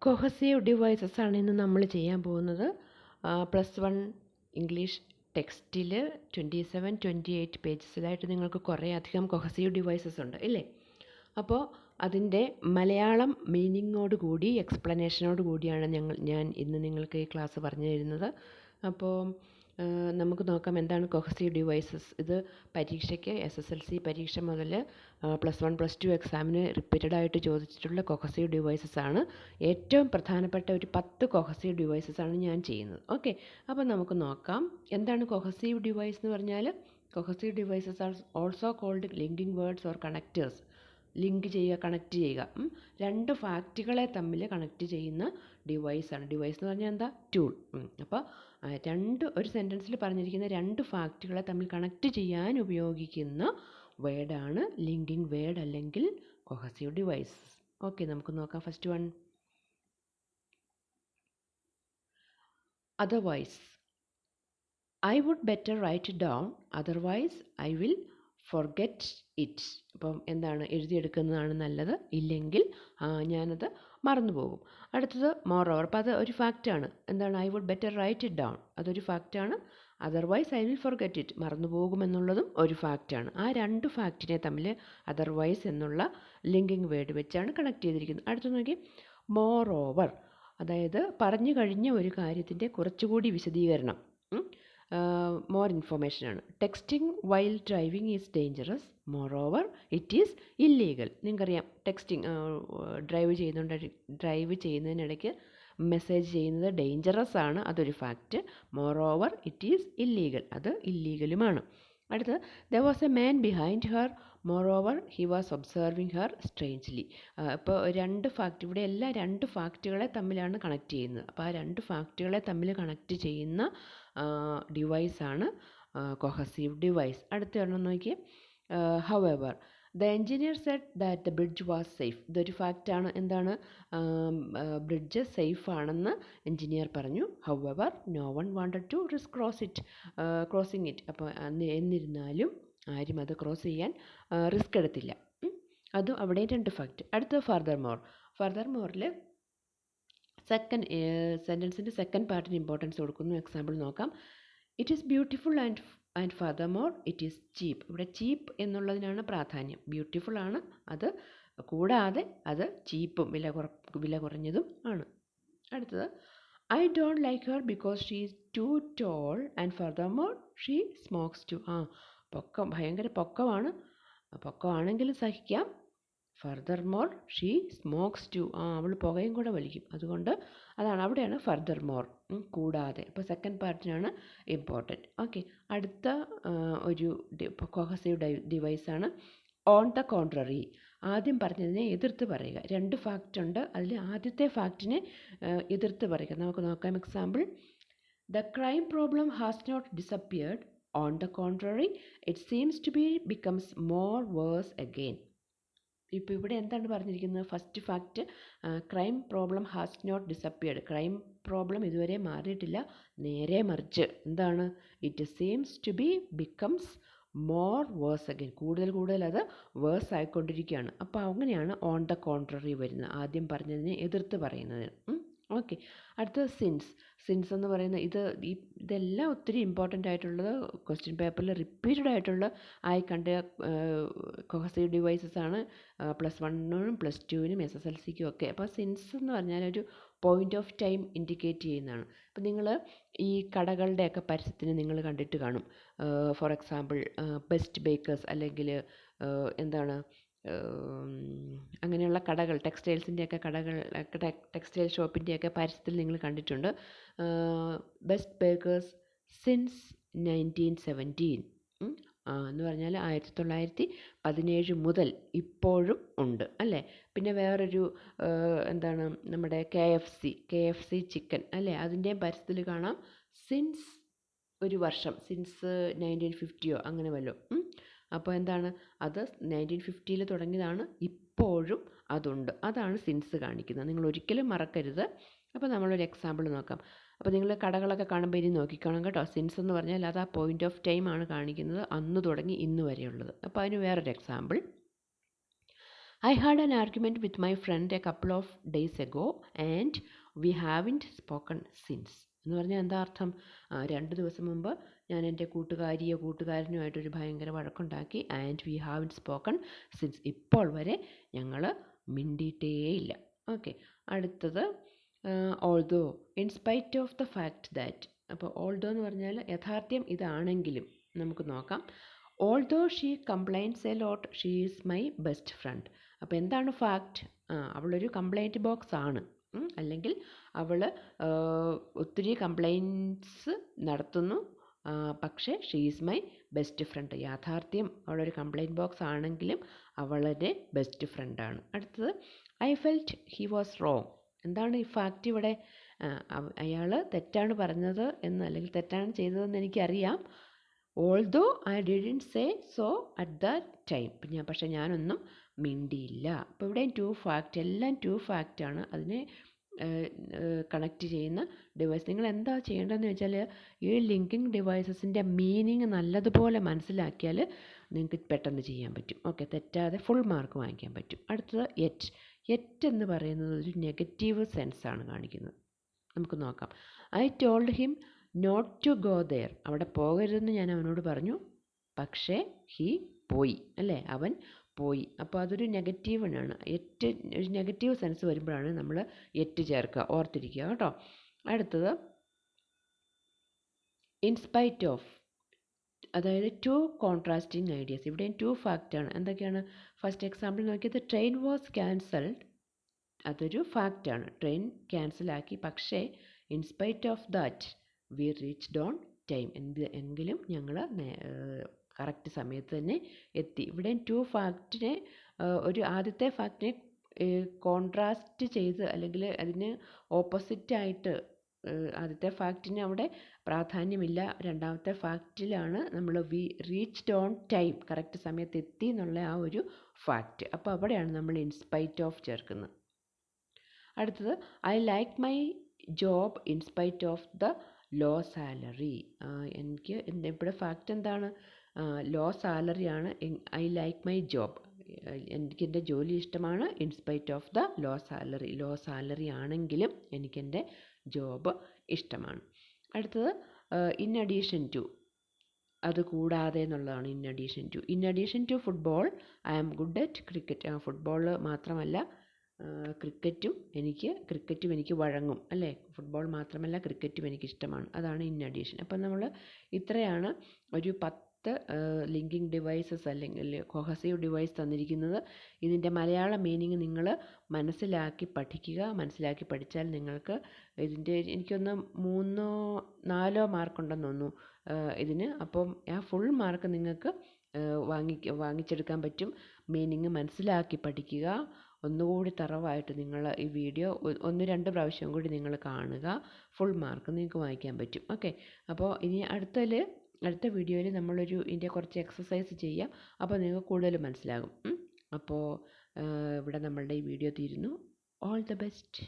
Cohesive devices ആണ് ഇന്ന് നമ്മൾ ചെയ്യാൻ പോകുന്നത്. +1 ഇംഗ്ലീഷ് ടെക്സ്റ്റിൽ 27-28 പേജസിലായിട്ട് നിങ്ങൾക്ക് കുറേ അധികം കൊഹസീവ് ഡിവൈസസ് ഉണ്ട് ഇല്ലേ? അപ്പോൾ അതിൻ്റെ മലയാളം മീനിങ്ങോട് കൂടി എക്സ്പ്ലനേഷനോട് കൂടിയാണ് ഞാൻ ഇന്ന് നിങ്ങൾക്ക് ഈ ക്ലാസ് പറഞ്ഞു തരുന്നത്. അപ്പോൾ നമുക്ക് നോക്കാം എന്താണ് കൊഹസീവ് ഡിവൈസസ്. ഇത് പരീക്ഷയ്ക്ക് SSLC പരീക്ഷ മുതൽ +1 +2 എക്സാമിന് റിപ്പീറ്റഡായിട്ട് ചോദിച്ചിട്ടുള്ള കൊഹസീവ് ഡിവൈസസ് ആണ്. ഏറ്റവും പ്രധാനപ്പെട്ട ഒരു 10 കൊഹസീവ് ഡിവൈസസ് ആണ് ഞാൻ ചെയ്യുന്നത്. ഓക്കെ, അപ്പോൾ നമുക്ക് നോക്കാം എന്താണ് കൊഹസീവ് ഡിവൈസ് എന്ന് പറഞ്ഞാൽ. Cohesive devices are also called linking words or connectors. Link ചെയ്യുക, കണക്റ്റ് ചെയ്യുക. രണ്ട് ഫാക്റ്റുകളെ തമ്മിൽ കണക്റ്റ് ചെയ്യുന്ന ഡിവൈസാണ്. ഡിവൈസ് എന്ന് പറഞ്ഞാൽ എന്താ? ടൂൾ. അപ്പോൾ ഒരു സെൻറ്റൻസിൽ പറഞ്ഞിരിക്കുന്ന രണ്ട് ഫാക്റ്റുകളെ തമ്മിൽ കണക്റ്റ് ചെയ്യാൻ ഉപയോഗിക്കുന്ന വേർഡാണ് ലിങ്കിങ് വേർഡ് അല്ലെങ്കിൽ കൊഹസീവ് ഡിവൈസ്. ഓക്കെ, നമുക്ക് നോക്കാം. First one, otherwise. I would better write it down, otherwise I will forget it. അപ്പം എന്താണ്? എഴുതിയെടുക്കുന്നതാണ് നല്ലത്, ഇല്ലെങ്കിൽ ഞാനത് മറന്നു പോകും. അടുത്തത് മോർ ഓവർ. അപ്പോൾ അത് ഒരു ഫാക്റ്റാണ്. എന്താണ്? I would better write it down, അതൊരു ഫാക്റ്റാണ്. Otherwise I will forget it, മറന്നു പോകുമെന്നുള്ളതും ഒരു ഫാക്റ്റാണ്. ആ രണ്ട് ഫാക്റ്റിനെ തമ്മിൽ അതർവൈസ് എന്നുള്ള ലിങ്കിങ് വേർഡ് വെച്ചാണ് കണക്ട് ചെയ്തിരിക്കുന്നത്. അടുത്ത് നോക്കി, മോർ ഓവർ, അതായത് പറഞ്ഞു കഴിഞ്ഞ ഒരു കാര്യത്തിൻ്റെ കുറച്ചുകൂടി വിശദീകരണം. മോർ ഇൻഫോർമേഷനാണ്. Texting while driving is dangerous, moreover it is illegal. നിങ്ങൾക്കറിയാം, ടെക്സ്റ്റിംഗ് ഡ്രൈവ് ചെയ്യുന്നതിനിടയ്ക്ക് മെസ്സേജ് ചെയ്യുന്നത് ഡേഞ്ചറസ് ആണ്, അതൊരു fact. Moreover it is illegal, അത് ഇല്ലീഗലുമാണ്. അടുത്ത്, there was a man behind her, moreover he was observing her strangely. ഇപ്പോൾ ഇവിടെ എല്ലാ രണ്ട് ഫാക്റ്റുകളെ തമ്മിലാണ് കണക്ട് ചെയ്യുന്നത്. അപ്പോൾ ആ രണ്ട് ഫാക്റ്റുകളെ തമ്മിൽ കണക്ട് ചെയ്യുന്ന ഡിവൈസാണ് കൊഹസീവ് ഡിവൈസ്. അടുത്ത ഒരെണ്ണം നോക്കിയേ, however the engineer said that the bridge was safe. ഇതൊരു ഫാക്റ്റാണ്. എന്താണ്? ബ്രിഡ്ജ് സേഫ് ആണെന്ന് എൻജിനീയർ പറഞ്ഞു. However no one wanted to risk crossing it. അപ്പോൾ എന്നിരുന്നാലും ആരും അത് ക്രോസ് ചെയ്യാൻ റിസ്ക് എടുത്തില്ല. അതും അവിടെ രണ്ട് ഫാക്റ്റ്. അടുത്ത ഫർദർ മോറിൽ സെൻറ്റൻസിൻ്റെ സെക്കൻഡ് പാർട്ടിന് ഇമ്പോർട്ടൻസ് കൊടുക്കുന്നു. എക്സാമ്പിൾ നോക്കാം. It is beautiful and furthermore it is cheap. ഇവിടെ ചീപ്പ് എന്നുള്ളതിനാണ് പ്രാധാന്യം. ബ്യൂട്ടിഫുൾ ആണ്, അത് കൂടാതെ അത് ചീപ്പും വില കുറഞ്ഞതും ആണ്. അടുത്തത്, I don't like her because she is too tall and furthermore she smokes too. ഭയങ്കര പൊക്കമാണെങ്കിലും സഹിക്കാം. Furthermore she smokes too. അവൾ പുകയും കൂടെ വലിക്കും. അതുകൊണ്ട് അവിടെയാണ് ഫർദർ മോർ, കൂടാതെ. അപ്പോൾ സെക്കൻഡ് പാർട്ടിനാണ് ഇമ്പോർട്ടൻറ്റ്. ഓക്കെ, അടുത്ത ഒരു കൊഹസീവ് ഡിവൈസാണ് ഓൺ ദ കോൺട്രറി. ആദ്യം പറഞ്ഞതിനെ എതിർത്ത് പറയുക. രണ്ട് ഫാക്റ്റ് ഉണ്ട്, അതിൽ ആദ്യത്തെ ഫാക്റ്റിനെ എതിർത്ത് പറയുക. നമുക്ക് നോക്കാം. Example, the crime problem has not disappeared, on the contrary it seems to becomes more worse again. ഇപ്പോൾ ഇവിടെ എന്താണ് പറഞ്ഞിരിക്കുന്നത്? First fact, crime problem has not disappeared. Crime problem ഇതുവരെ മാറിയിട്ടില്ല. നേരെ മറിച്ച് എന്താണ്? It seems to becomes more worse again. കൂടുതൽ അത് വേഴ്സ് ആയിക്കൊണ്ടിരിക്കുകയാണ്. അപ്പോൾ അങ്ങനെയാണ് ഓൺ ദ കോൺട്രറി വരുന്നത്, ആദ്യം പറഞ്ഞതിനെ എതിർത്ത് പറയുന്നതിന്. ഓക്കെ, അടുത്തത് സിൻസ് എന്ന് പറയുന്ന ഇതെല്ലാം ഒത്തിരി ഇമ്പോർട്ടൻ്റ് ആയിട്ടുള്ളത്, ക്വസ്റ്റ്യൻ പേപ്പറിൽ റിപ്പീറ്റഡ് ആയിട്ടുള്ള കണ്ട കൊഹസീവ് ഡിവൈസസ് ആണ്. +1-നും +2-നും SSLCക്കും ഒക്കെ. അപ്പോൾ സിൻസ് എന്ന് പറഞ്ഞാൽ ഒരു പോയിൻ്റ് ഓഫ് ടൈം ഇൻഡിക്കേറ്റ് ചെയ്യുന്നതാണ്. അപ്പോൾ നിങ്ങൾ ഈ കടകളുടെയൊക്കെ പരസ്യത്തിന് നിങ്ങൾ കണ്ടിട്ട് കാണും. ഫോർ എക്സാമ്പിൾ, ബെസ്റ്റ് ബേക്കേഴ്സ്, അല്ലെങ്കിൽ എന്താണ്, അങ്ങനെയുള്ള കടകൾ, ടെക്സ്റ്റൈൽസിൻ്റെയൊക്കെ കടകൾ, ടെക്സ്റ്റൈൽ ഷോപ്പിൻ്റെയൊക്കെ പരസ്യത്തിൽ നിങ്ങൾ കണ്ടിട്ടുണ്ട്. ബെസ്റ്റ് ബേക്കേഴ്സ് സിൻസ് 1917 എന്ന് പറഞ്ഞാൽ 1917 മുതൽ ഇപ്പോഴും ഉണ്ട് അല്ലേ. പിന്നെ വേറൊരു എന്താണ്, നമ്മുടെ KFC ചിക്കൻ അല്ലേ, അതിൻ്റെയും പരസ്യത്തിൽ കാണാം സിൻസ് ഒരു വർഷം, സിൻസ് 1950 അങ്ങനെ വല്ലതും. അപ്പോൾ എന്താണ്, അത് 1950 തുടങ്ങിയതാണ്, ഇപ്പോഴും അതുണ്ട്. അതാണ് സിൻസ് കാണിക്കുന്നത്. നിങ്ങൾ ഒരിക്കലും മറക്കരുത്. അപ്പോൾ നമ്മളൊരു എക്സാമ്പിൾ നോക്കാം. അപ്പോൾ നിങ്ങൾ കടകളൊക്കെ കാണുമ്പോൾ ഇനി നോക്കിക്കോണം കേട്ടോ. സിൻസ് എന്ന് പറഞ്ഞാൽ അത് ആ പോയിൻ്റ് ഓഫ് ടൈം ആണ് കാണിക്കുന്നത്, അന്ന് തുടങ്ങി ഇന്ന് വരെയുള്ളത്. അപ്പോൾ അതിന് വേറൊരു example, I had an argument with my friend a couple of days ago and we haven't spoken since. എന്ന് പറഞ്ഞാൽ എന്താ അർത്ഥം? 2 ദിവസം മുമ്പ് ഞാൻ എൻ്റെ കൂട്ടുകാരനുമായിട്ടൊരു ഭയങ്കര വഴക്കുണ്ടാക്കി. And we haven't spoken since. ഇപ്പോൾ വരെ ഞങ്ങൾ മിണ്ടിയിട്ടേയില്ല. ഓക്കെ, അടുത്തത് although in spite of the fact that. അപ്പോൾ ഓൾദോ എന്ന് പറഞ്ഞാൽ യഥാർത്ഥ്യം ഇതാണെങ്കിലും നമുക്ക് നോക്കാം. Although she complains a lot she is my best friend. അപ്പോൾ എന്താണ് ഫാക്റ്റ്? അവളൊരു കംപ്ലൈൻറ്റ് ബോക്സ് ആണ്, അല്ലെങ്കിൽ അവൾ ഒത്തിരി കംപ്ലൈൻറ്റ്സ് നടത്തുന്നു, പക്ഷേ she is my best front. യാഥാർത്ഥ്യം അവളൊരു കംപ്ലൈൻറ്റ് ബോക്സ് ആണെങ്കിലും അവളുടെ ബെസ്റ്റ് ഫ്രണ്ടാണ്. അടുത്തത് I felt he was wrong. എന്താണ് ഈ ഫാക്റ്റ് ഇവിടെ? അയാൾ തെറ്റാണ് പറഞ്ഞത് എന്ന്, അല്ലെങ്കിൽ തെറ്റാണ് ചെയ്തതെന്ന് എനിക്കറിയാം. Although I didn't say so at that time. പക്ഷേ ഞാനൊന്നും മിണ്ടിയില്ല. അപ്പോൾ ഇവിടെയും ടു ഫാക്റ്റ്, എല്ലാം ടു ഫാക്റ്റാണ്. അതിനെ കണക്റ്റ് ചെയ്യുന്ന ഡിവൈസ്. നിങ്ങൾ എന്താ ചെയ്യേണ്ടതെന്ന് വെച്ചാൽ ഈ ലിങ്കിങ് ഡിവൈസസിൻ്റെ മീനിങ് നല്ലതുപോലെ മനസ്സിലാക്കിയാൽ നിങ്ങൾക്ക് പെട്ടെന്ന് ചെയ്യാൻ പറ്റും. ഓക്കെ, തെറ്റാതെ ഫുൾ മാർക്ക് വാങ്ങിക്കാൻ പറ്റും. അടുത്തത് യെറ്റ്. യെറ്റ് എന്ന് പറയുന്നത് ഒരു നെഗറ്റീവ് സെൻസാണ് കാണിക്കുന്നത്. നമുക്ക് നോക്കാം. I told him not to go there. അവിടെ പോകരുതെന്ന് ഞാൻ അവനോട് പറഞ്ഞു, പക്ഷേ ഹി പോയി, അല്ലേ? അവൻ പോയി. അപ്പോൾ അതൊരു നെഗറ്റീവിനാണ്. യെറ്റ് ഒരു നെഗറ്റീവ് സെൻസ് വരുമ്പോഴാണ് നമ്മൾ യെറ്റ് ചേർക്കുക, ഓർത്തിരിക്കുക കേട്ടോ. അടുത്തത് ഇൻസ്പൈറ്റ് ഓഫ്, അതായത് ടു കോൺട്രാസ്റ്റിംഗ് ഐഡിയാസ്. ഇവിടെയും ടു ഫാക്റ്റാണ്. എന്തൊക്കെയാണ്? ഫസ്റ്റ് എക്സാമ്പിൾ നോക്കിയത് ട്രെയിൻ വാസ് ക്യാൻസൽഡ്. അതൊരു ഫാക്റ്റാണ്, ട്രെയിൻ ക്യാൻസലാക്കി. പക്ഷേ in spite of that we reached on time. എങ്കിലും ഞങ്ങൾ കറക്റ്റ് സമയത്ത് തന്നെ എത്തി. ഇവിടെ ടു ഫാക്റ്റിനെ ഒരു ആദ്യത്തെ ഫാക്റ്റിനെ കോൺട്രാസ്റ്റ് ചെയ്ത്, അല്ലെങ്കിൽ അതിന് ഓപ്പോസിറ്റായിട്ട്, ആദ്യത്തെ ഫാക്റ്റിന് അവിടെ പ്രാധാന്യമില്ല. രണ്ടാമത്തെ ഫാക്റ്റിലാണ് നമ്മൾ we reached on time, correct സമയത്ത് എത്തി എന്നുള്ള ആ ഒരു ഫാക്റ്റ്. അപ്പോൾ അവിടെയാണ് നമ്മൾ ഇൻസ്പൈറ്റ് ഓഫ് ചേർക്കുന്നത്. അടുത്തത് I like my job in spite of the low salary. എനിക്ക് ഇവിടെ ഫാക്റ്റ് എന്താണ്? ലോ സാലറിയാണ്. ഐ ലൈക്ക് മൈ ജോബ്, എനിക്കെൻ്റെ ജോലി ഇഷ്ടമാണ്. In spite of the low salary, low salary ആണെങ്കിലും എനിക്കെൻ്റെ ജോബ് ഇഷ്ടമാണ്. അടുത്തത് ഇൻ അഡീഷൻ ടു, അത് കൂടാതെ എന്നുള്ളതാണ് in addition to football I am good at cricket. Football മാത്രമല്ല ക്രിക്കറ്റും എനിക്ക് വഴങ്ങും, അല്ലേ? ഫുട്ബോൾ മാത്രമല്ല ക്രിക്കറ്റും എനിക്കിഷ്ടമാണ്. അതാണ് ഇൻ അഡീഷൻ. അപ്പം നമ്മൾ ഇത്രയാണ് ഒരു 10 ലിങ്കിങ് ഡിവൈസസ് അല്ലെങ്കിൽ കൊഹസീവ് ഡിവൈസ് തന്നിരിക്കുന്നത്. ഇതിൻ്റെ മലയാള മീനിങ് നിങ്ങൾ മനസ്സിലാക്കി പഠിച്ചാൽ നിങ്ങൾക്ക് ഇതിൻ്റെ എനിക്കൊന്ന് 3-4 മാർക്കുണ്ടെന്ന് തോന്നുന്നു ഇതിന്. അപ്പം ആ ഫുൾ മാർക്ക് നിങ്ങൾക്ക് വാങ്ങിച്ചെടുക്കാൻ പറ്റും. മീനിങ് മനസ്സിലാക്കി പഠിക്കുക. ഒന്നുകൂടി തറവായിട്ട് നിങ്ങൾ ഈ വീഡിയോ 1-2 പ്രാവശ്യം കൂടി നിങ്ങൾ കാണുക. ഫുൾ മാർക്ക് നിങ്ങൾക്ക് വാങ്ങിക്കാൻ പറ്റും. ഓക്കെ, അപ്പോൾ ഇനി അടുത്ത വീഡിയോയിൽ നമ്മളൊരു ഇതിൻ്റെ കുറച്ച് എക്സസൈസ് ചെയ്യാം. അപ്പോൾ നിങ്ങൾക്ക് കൂടുതൽ മനസ്സിലാകും. അപ്പോൾ ഇവിടെ നമ്മളുടെ ഈ വീഡിയോ തീരുന്നു. All the best.